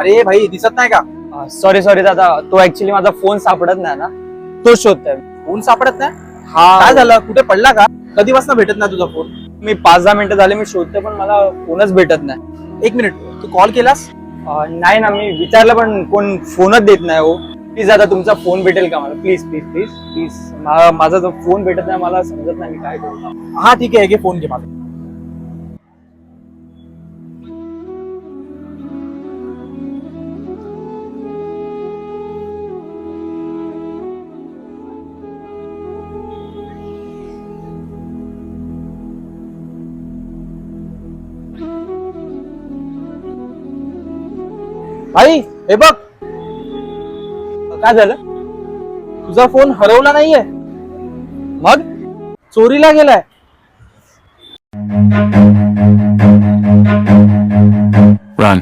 अरे भाई दिसत नाही का? सॉरी सॉरी दादा, तो ऍक्च्युली माझा फोन सापडत नाही ना, तो शोधतोय. फोन सापडत नाही? हा, काय झालं? कुठे पडला का? कधीपासून भेटत नाही तुझा फोन? मी 5-10 मिनिटं झाले मी शोधतोय, पण मला फोनच भेटत नाही. एक मिनिट, तू कॉल केलास? नाही ना, मी विचारलं पण कोण फोनच देत नाही. हो प्लीज दादा, तुमचा फोन भेटेल का मला? प्लीज प्लीज प्लीज प्लीज, माझा जो फोन भेटत नाही, मला समजत नाही मी काय करू. हा ठीक आहे, घे फोन घे माझा. भाई हे बघ, काय झालं? तुझा फोन हरवला नाहीये, मग चोरीला गेलाय. Run.